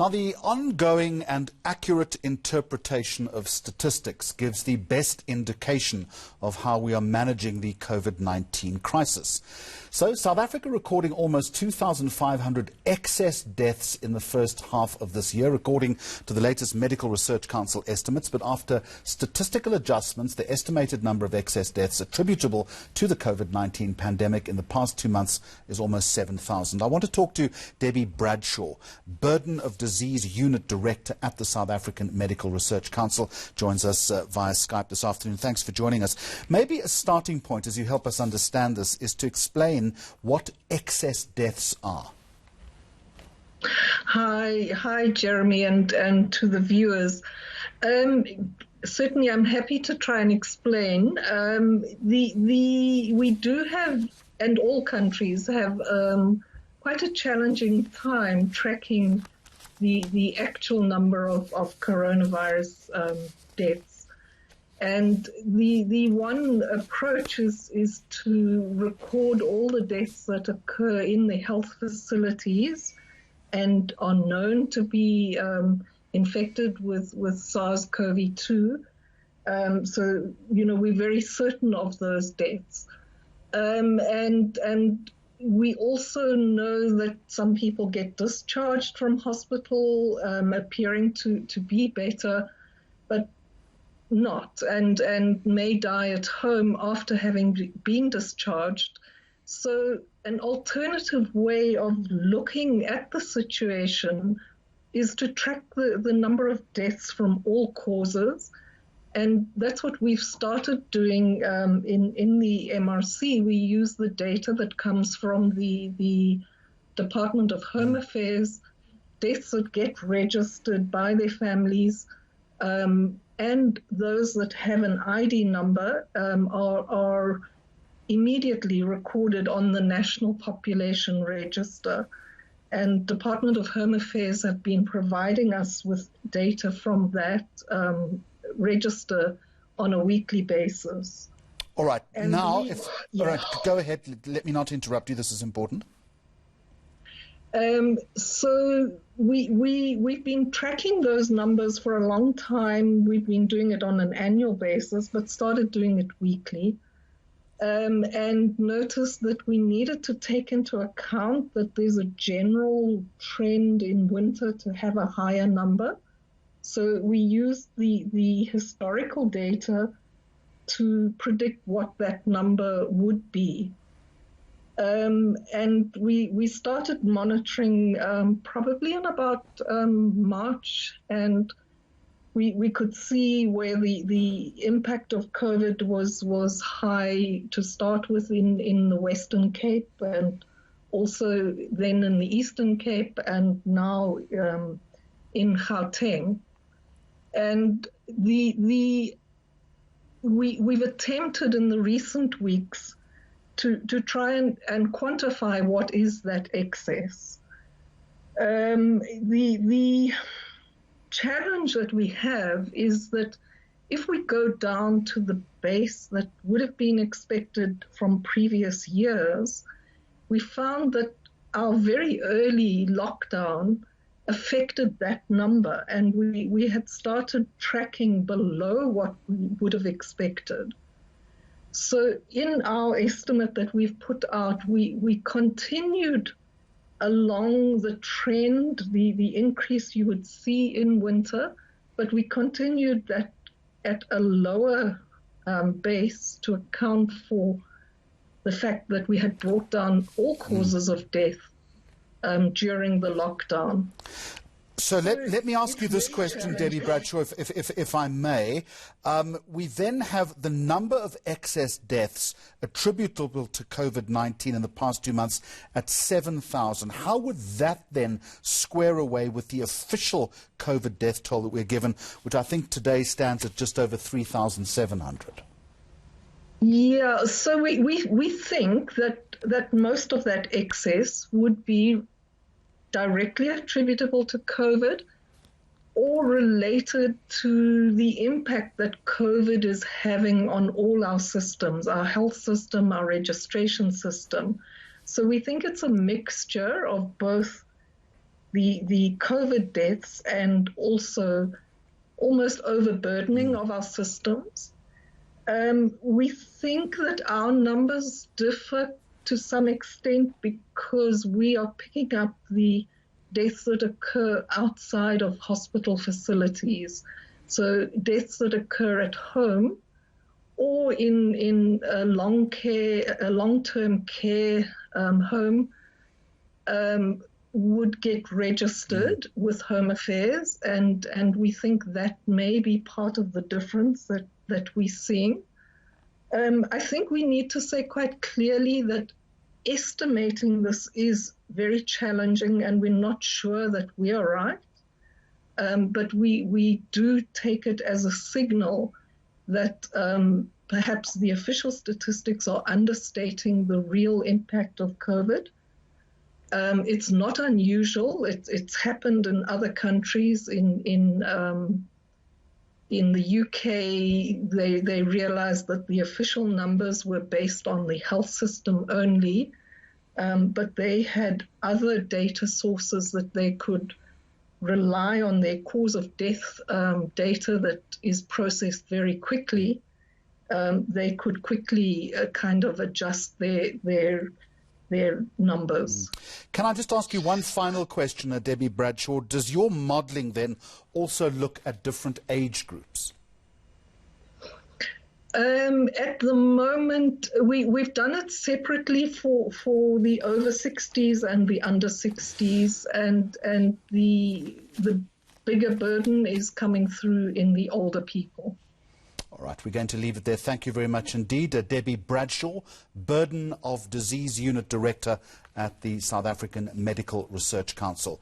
Now, the ongoing and accurate interpretation of statistics gives the best indication of how we are managing the COVID-19 crisis. So, South Africa recording almost 2,500 excess deaths in the first half of this year, according to the latest Medical Research Council estimates. But after statistical adjustments, the estimated number of excess deaths attributable to the COVID-19 pandemic in the past 2 months is almost 7,000. I want to talk to Debbie Bradshaw, Burden of Disease Unit Director at the South African Medical Research Council, joins us via Skype this afternoon. Thanks for joining us. Maybe a starting point, as you help us understand this, is to explain what excess deaths are. Hi, Jeremy, and to the viewers. Certainly, I'm happy to try and explain. We do have, and all countries have, quite a challenging time tracking the actual number of coronavirus deaths. And the one approach is to record all the deaths that occur in the health facilities and are known to be infected with SARS-CoV-2. So, we're very certain of those deaths. And we also know that some people get discharged from hospital, appearing to be better, but not, and may die at home after having been discharged. So an alternative way of looking at the situation is to track the number of deaths from all causes. And that's what we've started doing in the MRC. We use the data that comes from the Department of Home Affairs, deaths that get registered by their families, and those that have an ID number are immediately recorded on the National Population Register. And Department of Home Affairs have been providing us with data from that register on a weekly basis. All right. And now, all right, go ahead. Let me not interrupt you. This is important. So we've been tracking those numbers for a long time. We've been doing it on an annual basis, but started doing it weekly. And noticed that we needed to take into account that there's a general trend in winter to have a higher number. So we used the historical data to predict what that number would be. And we started monitoring probably in about March, and we could see where the impact of COVID was high to start with in the Western Cape, and also then in the Eastern Cape, and now in Gauteng. And we've attempted in the recent weeks to try and quantify what is that excess. The challenge that we have is that if we go down to the base that would have been expected from previous years, we found that our very early lockdown affected that number, and we had started tracking below what we would have expected. So in our estimate that we've put out, we continued along the trend, the increase you would see in winter, but we continued that at a lower base to account for the fact that we had brought down all causes of death during the lockdown. So let me ask you this question, Debbie Bradshaw, if I may. We then have the number of excess deaths attributable to COVID-19 in the past 2 months at 7,000. How would that then square away with the official COVID death toll that we're given, which I think today stands at just over 3,700? Yeah, so we think that most of that excess would be directly attributable to COVID or related to the impact that COVID is having on all our systems, our health system, our registration system. So we think it's a mixture of both the COVID deaths and also almost overburdening of our systems. We think that our numbers differ to some extent because we are picking up the deaths that occur outside of hospital facilities. So deaths that occur at home or in a long-term care home would get registered with Home Affairs, and we think that may be part of the difference that we're seeing. I think we need to say quite clearly that estimating this is very challenging, and we're not sure that we are right. But we do take it as a signal that perhaps the official statistics are understating the real impact of COVID. It's not unusual. It's happened in other countries. In the UK, they realized that the official numbers were based on the health system only, but they had other data sources that they could rely on, their cause of death data that is processed very quickly. They could quickly kind of adjust their numbers. Can I just ask you one final question, Debbie Bradshaw? Does your modelling then also look at different age groups? At the moment, we've done it separately for the over 60s and the under 60s, and the bigger burden is coming through in the older people. All right, we're going to leave it there. Thank you very much indeed. Debbie Bradshaw, Burden of Disease Unit Director at the South African Medical Research Council.